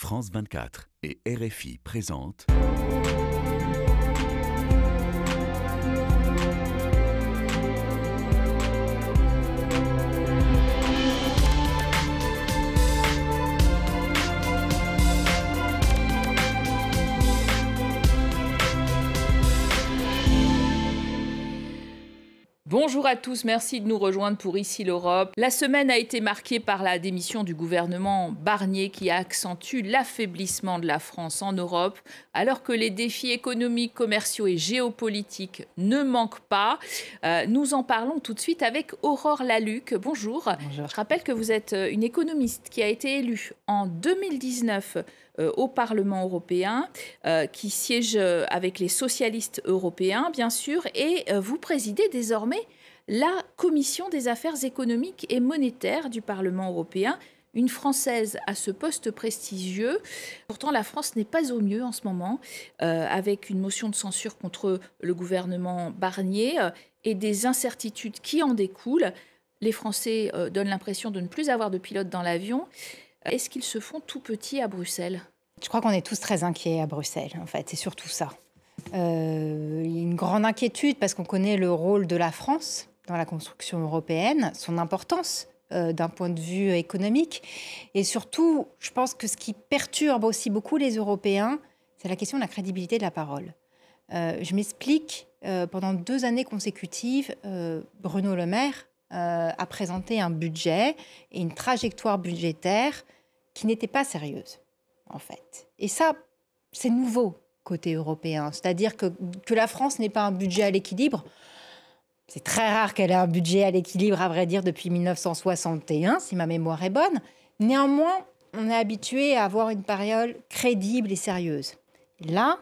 France 24 et RFI présentent Bonjour à tous, merci de nous rejoindre pour Ici l'Europe. La semaine a été marquée par la démission du gouvernement Barnier qui accentue l'affaiblissement de la France en Europe, alors que les défis économiques, commerciaux et géopolitiques ne manquent pas. Nous en parlons tout de suite avec Aurore Lalucq. Bonjour. Bonjour. Je rappelle que vous êtes une économiste qui a été élue en 2019 au Parlement européen, qui siège avec les socialistes européens, bien sûr, et vous présidez désormais la Commission des affaires économiques et monétaires du Parlement européen, une Française à ce poste prestigieux. Pourtant, la France n'est pas au mieux en ce moment, avec une motion de censure contre le gouvernement Barnier et des incertitudes qui en découlent. Les Français donnent l'impression de ne plus avoir de pilote dans l'avion. Est-ce qu'ils se font tout petits à Bruxelles? Je crois qu'on est tous très inquiets à Bruxelles, en fait, c'est surtout ça. Il y a une grande inquiétude parce qu'on connaît le rôle de la France dans la construction européenne, son importance d'un point de vue économique. Et surtout, je pense que ce qui perturbe aussi beaucoup les Européens, c'est la question de la crédibilité de la parole. Je m'explique, pendant 2 années consécutives, Bruno Le Maire a présenté un budget et une trajectoire budgétaire qui n'était pas sérieuse, en fait. Et ça, c'est nouveau côté européen. C'est-à-dire que la France n'ait pas un budget à l'équilibre. C'est très rare qu'elle ait un budget à l'équilibre, à vrai dire, depuis 1961, si ma mémoire est bonne. Néanmoins, on est habitué à avoir une période crédible et sérieuse. Là,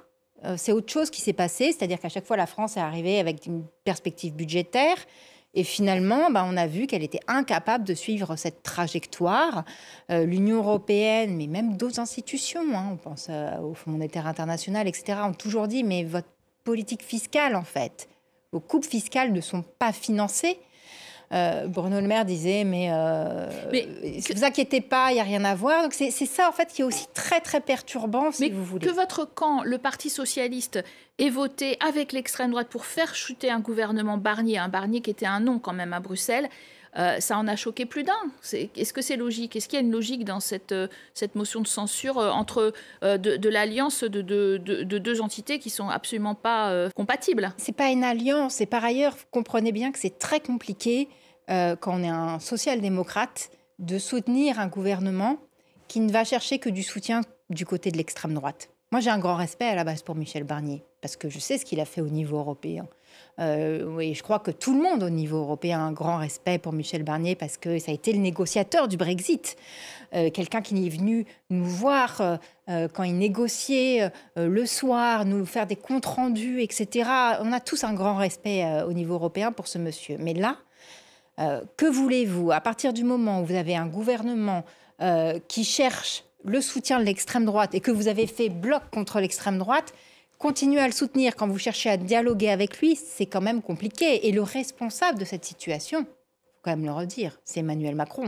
c'est autre chose qui s'est passé. C'est-à-dire qu'à chaque fois, la France est arrivée avec une perspective budgétaire. Et finalement, on a vu qu'elle était incapable de suivre cette trajectoire. L'Union européenne, mais même d'autres institutions, on pense au Fonds monétaire international, etc., ont toujours dit, mais votre politique fiscale, en fait, vos coupes fiscales ne sont pas financées. Bruno Le Maire disait, mais ne vous inquiétez pas, il n'y a rien à voir. Donc c'est ça, en fait, qui est aussi très, très perturbant, si vous voulez. Que votre camp, le Parti socialiste, ait voté avec l'extrême droite pour faire chuter un gouvernement Barnier, un Barnier qui était un nom quand même à Bruxelles, ça en a choqué plus d'un. Est-ce que c'est logique? Est-ce qu'il y a une logique dans cette motion de censure entre de l'alliance de 2 entités qui ne sont absolument pas compatibles? Ce n'est pas une alliance. Et par ailleurs, vous comprenez bien que c'est très compliqué, quand on est un social-démocrate, de soutenir un gouvernement qui ne va chercher que du soutien du côté de l'extrême droite. Moi, j'ai un grand respect à la base pour Michel Barnier, parce que je sais ce qu'il a fait au niveau européen. Oui, je crois que tout le monde au niveau européen a un grand respect pour Michel Barnier, parce que ça a été le négociateur du Brexit. Quelqu'un qui est venu nous voir quand il négociait le soir, nous faire des comptes rendus, etc. On a tous un grand respect au niveau européen pour ce monsieur. Mais là, que voulez-vous? À partir du moment où vous avez un gouvernement qui cherche le soutien de l'extrême droite et que vous avez fait bloc contre l'extrême droite, continuer à le soutenir quand vous cherchez à dialoguer avec lui, c'est quand même compliqué. Et le responsable de cette situation, il faut quand même le redire, c'est Emmanuel Macron.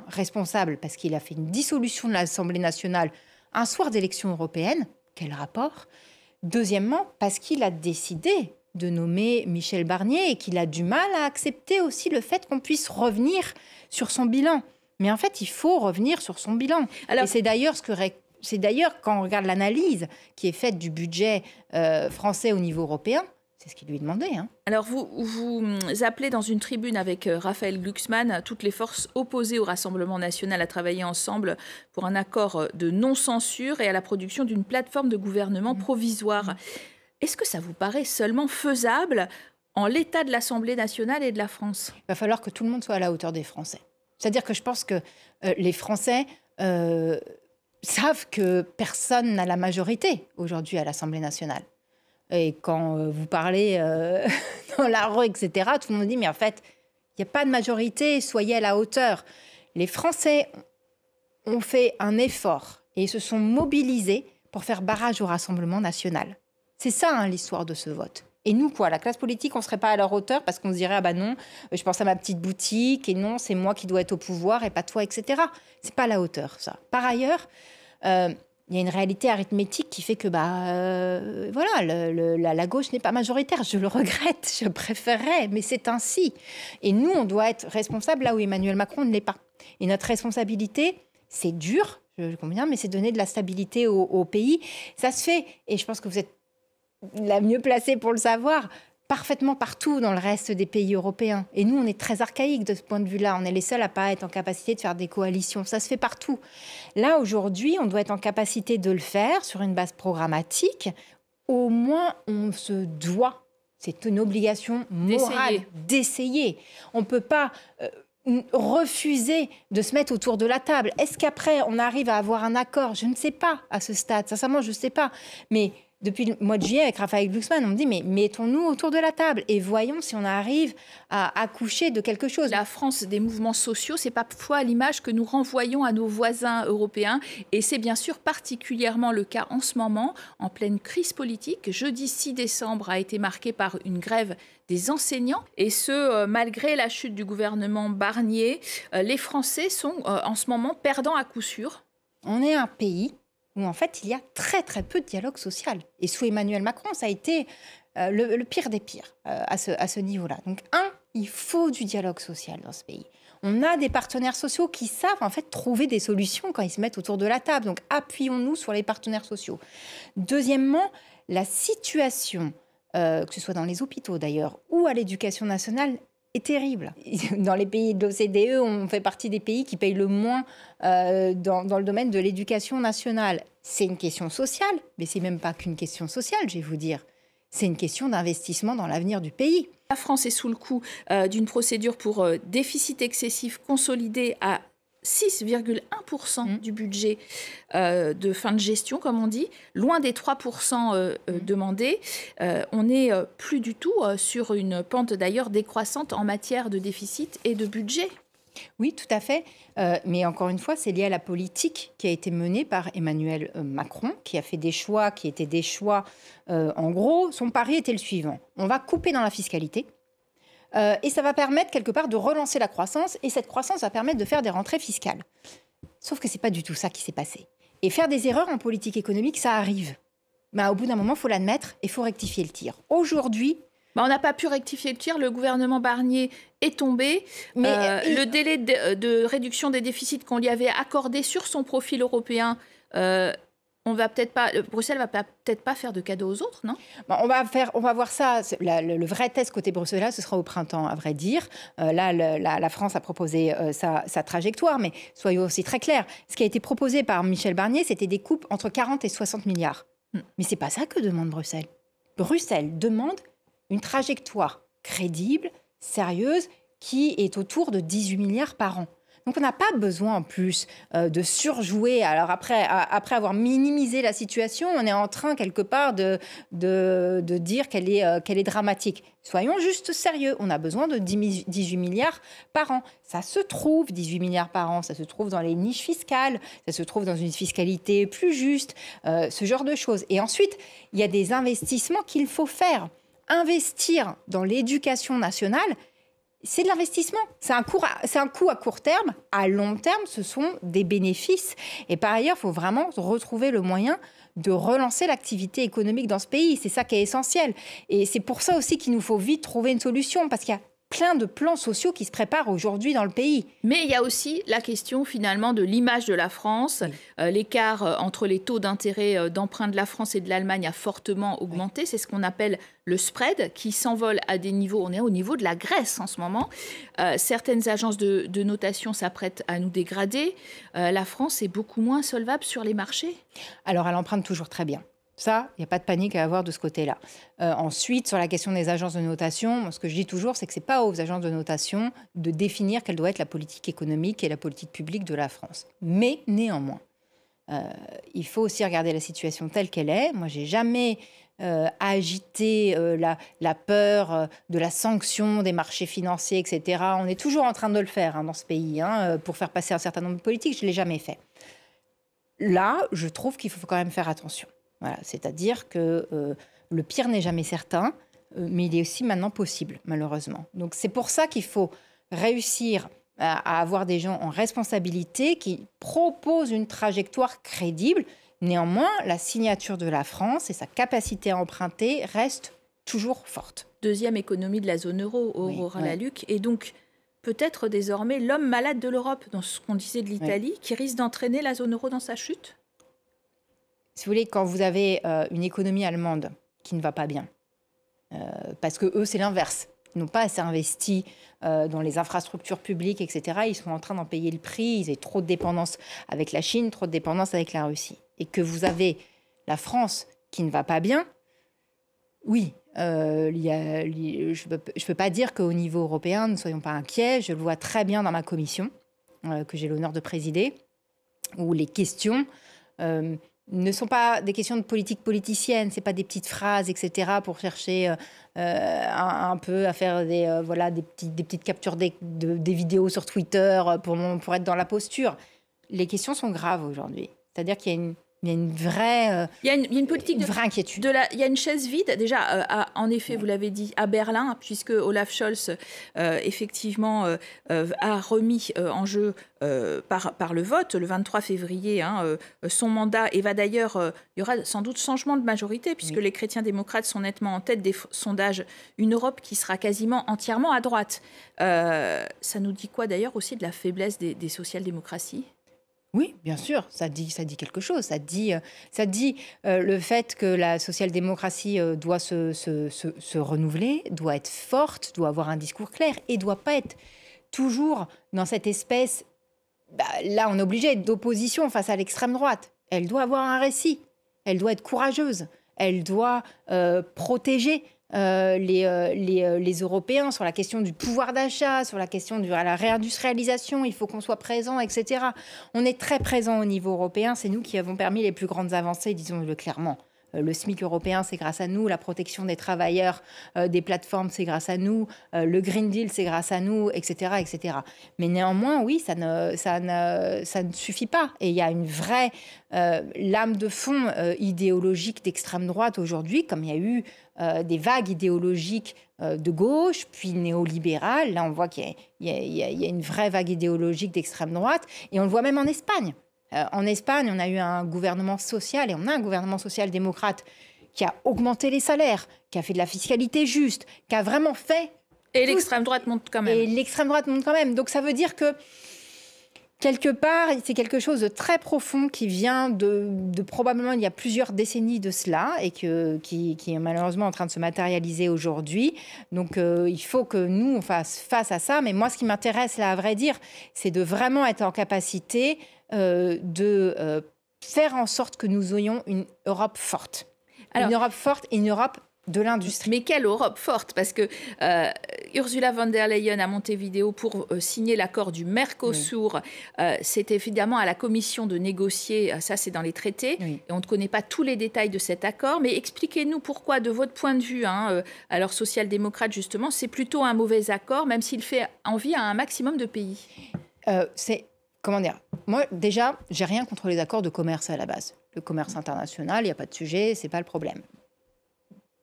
Responsable parce qu'il a fait une dissolution de l'Assemblée nationale un soir d'élection européenne. Quel rapport? Deuxièmement, parce qu'il a décidé de nommer Michel Barnier et qu'il a du mal à accepter aussi le fait qu'on puisse revenir sur son bilan. Mais en fait, il faut revenir sur son bilan. Alors, et c'est d'ailleurs, quand on regarde l'analyse qui est faite du budget français au niveau européen, c'est ce qu'il lui est demandé. Alors, vous appelez dans une tribune avec Raphaël Glucksmann toutes les forces opposées au Rassemblement national à travailler ensemble pour un accord de non-censure et à la production d'une plateforme de gouvernement provisoire. Est-ce que ça vous paraît seulement faisable en l'état de l'Assemblée nationale et de la France? Il va falloir que tout le monde soit à la hauteur des Français. C'est-à-dire que je pense que les Français savent que personne n'a la majorité aujourd'hui à l'Assemblée nationale. Et quand vous parlez dans la rue, etc., tout le monde dit, mais en fait, il n'y a pas de majorité, soyez à la hauteur. Les Français ont fait un effort et ils se sont mobilisés pour faire barrage au Rassemblement national. C'est ça, l'histoire de ce vote. Et nous, quoi, la classe politique, on ne serait pas à leur hauteur parce qu'on se dirait, ah bah non, je pense à ma petite boutique, et non, c'est moi qui dois être au pouvoir et pas toi, etc. C'est pas à la hauteur, ça. Par ailleurs, il y a une réalité arithmétique qui fait que voilà, la gauche n'est pas majoritaire. Je le regrette, je préférerais, mais c'est ainsi. Et nous, on doit être responsable là où Emmanuel Macron ne l'est pas. Et notre responsabilité, c'est dur, je conviens, mais c'est donner de la stabilité au pays. Ça se fait, et je pense que vous êtes la mieux placée pour le savoir, parfaitement partout dans le reste des pays européens. Et nous, on est très archaïques de ce point de vue-là. On est les seuls à ne pas être en capacité de faire des coalitions. Ça se fait partout. Là, aujourd'hui, on doit être en capacité de le faire sur une base programmatique. Au moins, on se doit, c'est une obligation morale, d'essayer. On ne peut pas refuser de se mettre autour de la table. Est-ce qu'après, on arrive à avoir un accord? Je ne sais pas à ce stade. Sincèrement, je ne sais pas. Mais depuis le mois de juillet, avec Raphaël Glucksmann, on me dit, mais mettons-nous autour de la table et voyons si on arrive à accoucher de quelque chose. La France des mouvements sociaux, c'est parfois l'image que nous renvoyons à nos voisins européens. Et c'est bien sûr particulièrement le cas en ce moment, en pleine crise politique. Jeudi 6 décembre a été marqué par une grève des enseignants. Et ce, malgré la chute du gouvernement Barnier, les Français sont en ce moment perdants à coup sûr. On est un pays où en fait il y a très très peu de dialogue social. Et sous Emmanuel Macron, ça a été le pire des pires à ce niveau-là. Donc il faut du dialogue social dans ce pays. On a des partenaires sociaux qui savent en fait trouver des solutions quand ils se mettent autour de la table. Donc appuyons-nous sur les partenaires sociaux. Deuxièmement, la situation, que ce soit dans les hôpitaux d'ailleurs ou à l'éducation nationale, est terrible. Dans les pays de l'OCDE, on fait partie des pays qui payent le moins dans le domaine de l'éducation nationale. C'est une question sociale, mais c'est même pas qu'une question sociale, je vais vous dire. C'est une question d'investissement dans l'avenir du pays. La France est sous le coup d'une procédure pour déficit excessif consolidé à 6,1% du budget de fin de gestion, comme on dit, loin des 3% demandés. On n'est plus du tout sur une pente d'ailleurs décroissante en matière de déficit et de budget. Oui, tout à fait. Mais encore une fois, c'est lié à la politique qui a été menée par Emmanuel Macron, qui a fait des choix qui étaient des choix... en gros, son pari était le suivant. On va couper dans la fiscalité. Et ça va permettre quelque part de relancer la croissance. Et cette croissance va permettre de faire des rentrées fiscales. Sauf que ce n'est pas du tout ça qui s'est passé. Et faire des erreurs en politique économique, ça arrive. Mais au bout d'un moment, il faut l'admettre et il faut rectifier le tir. Aujourd'hui... on n'a pas pu rectifier le tir. Le gouvernement Barnier est tombé. Mais le délai de réduction des déficits qu'on lui avait accordé sur son profil européen... Bruxelles va peut-être pas faire de cadeaux aux autres, non? On va voir ça. Le vrai test côté bruxellois, ce sera au printemps, à vrai dire. Là, la France a proposé sa trajectoire, mais soyons aussi très clairs. Ce qui a été proposé par Michel Barnier, c'était des coupes entre 40 et 60 milliards. Mais c'est pas ça que demande Bruxelles. Bruxelles demande une trajectoire crédible, sérieuse, qui est autour de 18 milliards par an. Donc, on n'a pas besoin, en plus, de surjouer. Alors, après avoir minimisé la situation, on est en train, quelque part, de dire qu'elle est dramatique. Soyons juste sérieux. On a besoin de 18 milliards par an. Ça se trouve, 18 milliards par an. Ça se trouve dans les niches fiscales. Ça se trouve dans une fiscalité plus juste. Ce genre de choses. Et ensuite, il y a des investissements qu'il faut faire. Investir dans l'éducation nationale, c'est de l'investissement. C'est un coût à court terme. À long terme, ce sont des bénéfices. Et par ailleurs, il faut vraiment retrouver le moyen de relancer l'activité économique dans ce pays. C'est ça qui est essentiel. Et c'est pour ça aussi qu'il nous faut vite trouver une solution, parce qu'il y a plein de plans sociaux qui se préparent aujourd'hui dans le pays. Mais il y a aussi la question finalement de l'image de la France. Oui. L'écart entre les taux d'intérêt d'emprunt de la France et de l'Allemagne a fortement augmenté. Oui. C'est ce qu'on appelle le spread qui s'envole à des niveaux. On est au niveau de la Grèce en ce moment. Certaines agences de notation s'apprêtent à nous dégrader. La France est beaucoup moins solvable sur les marchés. Alors elle emprunte toujours très bien. Ça, il n'y a pas de panique à avoir de ce côté-là. Ensuite, sur la question des agences de notation, moi, ce que je dis toujours, c'est que ce n'est pas aux agences de notation de définir quelle doit être la politique économique et la politique publique de la France. Mais néanmoins, il faut aussi regarder la situation telle qu'elle est. Moi, je n'ai jamais agité la peur de la sanction des marchés financiers, etc. On est toujours en train de le faire dans ce pays, pour faire passer un certain nombre de politiques. Je ne l'ai jamais fait. Là, je trouve qu'il faut quand même faire attention. Voilà, c'est-à-dire que le pire n'est jamais certain, mais il est aussi maintenant possible, malheureusement. Donc c'est pour ça qu'il faut réussir à avoir des gens en responsabilité qui proposent une trajectoire crédible. Néanmoins, la signature de la France et sa capacité à emprunter restent toujours forte. Deuxième économie de la zone euro, Aurora Lalucq, et donc peut-être désormais l'homme malade de l'Europe, dans ce qu'on disait de l'Italie, qui risque d'entraîner la zone euro dans sa chute. Si vous voulez, quand vous avez une économie allemande qui ne va pas bien, parce que eux, c'est l'inverse. Ils n'ont pas assez investi dans les infrastructures publiques, etc. Ils sont en train d'en payer le prix. Ils ont trop de dépendance avec la Chine, trop de dépendance avec la Russie. Et que vous avez la France qui ne va pas bien, oui, je ne peux pas dire qu'au niveau européen, ne soyons pas inquiets. Je le vois très bien dans ma commission, que j'ai l'honneur de présider, où les questions ne sont pas des questions de politique politicienne, ce n'est pas des petites phrases, etc., pour chercher un peu à faire des petites captures des vidéos sur Twitter pour être dans la posture. Les questions sont graves aujourd'hui. C'est-à-dire qu'il y a une vraie, il y a une politique vraie inquiétude. Il y a une chaise vide, déjà, en effet, vous l'avez dit, à Berlin, puisque Olaf Scholz, effectivement, a remis en jeu par le vote, le 23 février, son mandat, et va d'ailleurs, il y aura sans doute changement de majorité, puisque les chrétiens démocrates sont nettement en tête des sondages, une Europe qui sera quasiment entièrement à droite. Ça nous dit quoi d'ailleurs aussi de la faiblesse des social-démocraties ? Oui, bien sûr, ça dit quelque chose. Ça dit le fait que la social-démocratie doit se renouveler, doit être forte, doit avoir un discours clair et doit pas être toujours dans cette espèce... là, on est obligé d'opposition face à l'extrême droite. Elle doit avoir un récit. Elle doit être courageuse. Elle doit protéger les Européens sur la question du pouvoir d'achat, sur la question de la réindustrialisation, il faut qu'on soit présent, etc. On est très présent au niveau européen, c'est nous qui avons permis les plus grandes avancées, disons-le clairement. Le SMIC européen, c'est grâce à nous. La protection des travailleurs des plateformes, c'est grâce à nous. Le Green Deal, c'est grâce à nous, etc., etc. Mais néanmoins, oui, ça ne suffit pas. Et il y a une vraie lame de fond idéologique d'extrême droite aujourd'hui, comme il y a eu des vagues idéologiques de gauche, puis néolibérales. Là, on voit qu'il y a une vraie vague idéologique d'extrême droite. Et on le voit même en Espagne. En Espagne, on a eu un gouvernement social, et on a un gouvernement social-démocrate qui a augmenté les salaires, qui a fait de la fiscalité juste, qui a vraiment fait... Et l'extrême droite monte quand même. Et l'extrême droite monte quand même. Donc ça veut dire que, quelque part, c'est quelque chose de très profond qui vient de probablement il y a plusieurs décennies de cela, et qui est malheureusement en train de se matérialiser aujourd'hui. Donc il faut que nous, on fasse face à ça. Mais moi, ce qui m'intéresse, là, à vrai dire, c'est de vraiment être en capacité... de faire en sorte que nous ayons une Europe forte. Une Europe forte et une Europe de l'industrie. Mais quelle Europe forte, parce que Ursula von der Leyen à Montevideo pour signer l'accord du Mercosur, c'est évidemment à la Commission de négocier, ça c'est dans les traités, et on ne connaît pas tous les détails de cet accord, mais expliquez-nous pourquoi, de votre point de vue, alors social-démocrate justement, c'est plutôt un mauvais accord, même s'il fait envie à un maximum de pays. Comment dire ? Moi, déjà, j'ai rien contre les accords de commerce à la base. Le commerce international, il n'y a pas de sujet, c'est pas le problème.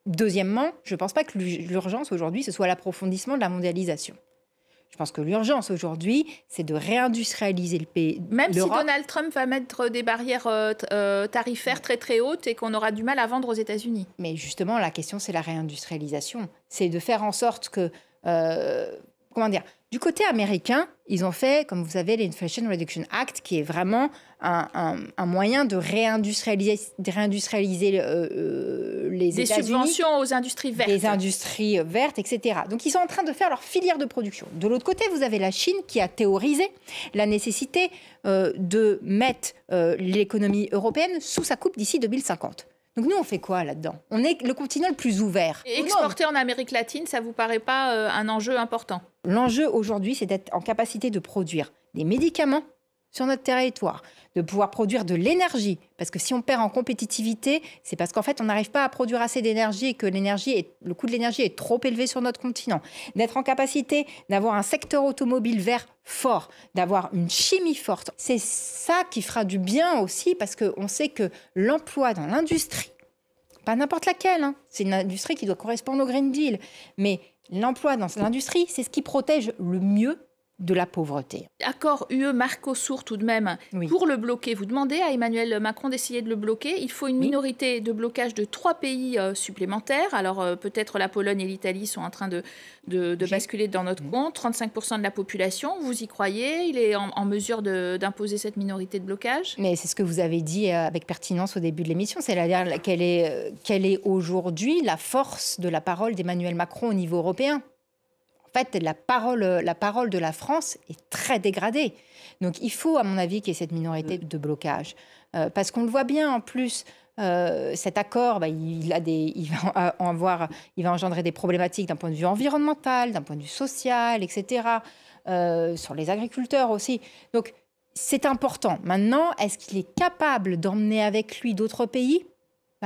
Deuxièmement, je ne pense pas que l'urgence aujourd'hui, ce soit l'approfondissement de la mondialisation. Je pense que l'urgence aujourd'hui, c'est de réindustrialiser le pays. Même si Donald Trump va mettre des barrières tarifaires très très hautes et qu'on aura du mal à vendre aux États-Unis. Mais justement, la question, c'est la réindustrialisation. C'est de faire en sorte que... comment dire ? Du côté américain, ils ont fait, comme vous savez, l'Inflation Reduction Act, qui est vraiment un moyen de réindustrialiser les États-Unis. Des subventions aux industries vertes. Des industries vertes, etc. Donc, ils sont en train de faire leur filière de production. De l'autre côté, vous avez la Chine qui a théorisé la nécessité de mettre l'économie européenne sous sa coupe d'ici 2050. Donc nous, on fait quoi là-dedans ? On est le continent le plus ouvert. Et exporter en Amérique latine, ça ne vous paraît pas un enjeu important ? L'enjeu aujourd'hui, c'est d'être en capacité de produire des médicaments sur notre territoire, de pouvoir produire de l'énergie. Parce que si on perd en compétitivité, c'est parce qu'en fait, on n'arrive pas à produire assez d'énergie et que le coût de l'énergie est trop élevé sur notre continent. D'être en capacité d'avoir un secteur automobile vert fort, d'avoir une chimie forte. C'est ça qui fera du bien aussi, parce qu'on sait que l'emploi dans l'industrie, pas n'importe laquelle, c'est une industrie qui doit correspondre au Green Deal, mais l'emploi dans l'industrie, c'est ce qui protège le mieux de la pauvreté. Accord UE-Mercosur tout de même, Oui. pour le bloquer. Vous demandez à Emmanuel Macron d'essayer de le bloquer. Il faut une minorité de blocage de 3 pays supplémentaires. Alors peut-être la Pologne et l'Italie sont en train de basculer dans notre compte. 35% de la population, vous y croyez? Il est en mesure d'imposer cette minorité de blocage? Mais c'est ce que vous avez dit avec pertinence au début de l'émission, c'est-à-dire quelle est aujourd'hui la force de la parole d'Emmanuel Macron au niveau européen. En fait, la parole de la France est très dégradée. Donc il faut, à mon avis, qu'il y ait cette minorité de blocage. Parce qu'on le voit bien, en plus, cet accord, il va engendrer des problématiques d'un point de vue environnemental, d'un point de vue social, etc., sur les agriculteurs aussi. Donc c'est important. Maintenant, est-ce qu'il est capable d'emmener avec lui d'autres pays ?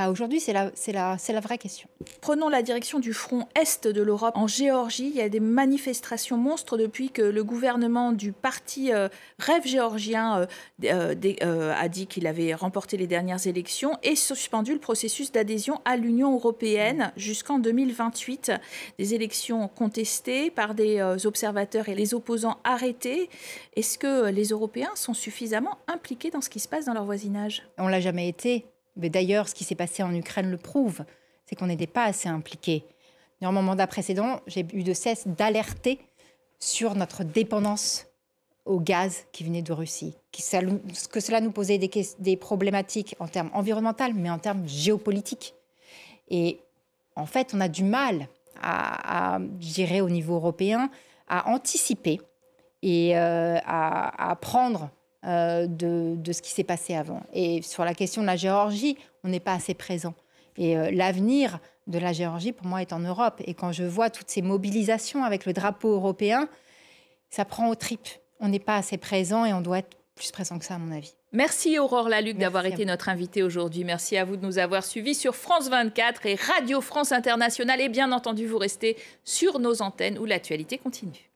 Aujourd'hui, c'est la vraie question. Prenons la direction du front est de l'Europe. En Géorgie, il y a des manifestations monstres depuis que le gouvernement du parti Rêve géorgien a dit qu'il avait remporté les dernières élections et suspendu le processus d'adhésion à l'Union européenne jusqu'en 2028. Des élections contestées par des observateurs et les opposants arrêtés. Est-ce que les Européens sont suffisamment impliqués dans ce qui se passe dans leur voisinage? On ne l'a jamais été. Mais d'ailleurs, ce qui s'est passé en Ukraine le prouve, c'est qu'on n'était pas assez impliqués. Dans mon mandat précédent, j'ai eu de cesse d'alerter sur notre dépendance au gaz qui venait de Russie, que cela nous posait des problématiques en termes environnementaux, mais en termes géopolitiques. Et en fait, on a du mal à gérer au niveau européen, à anticiper et à prendre de ce qui s'est passé avant. Et sur la question de la Géorgie, on n'est pas assez présent. Et l'avenir de la Géorgie, pour moi, est en Europe. Et quand je vois toutes ces mobilisations avec le drapeau européen, ça prend aux tripes. On n'est pas assez présent et on doit être plus présent que ça, à mon avis. Merci Aurore Lalucq d'avoir été notre invitée aujourd'hui. Merci à vous de nous avoir suivis sur France 24 et Radio France Internationale. Et bien entendu, vous restez sur nos antennes où l'actualité continue.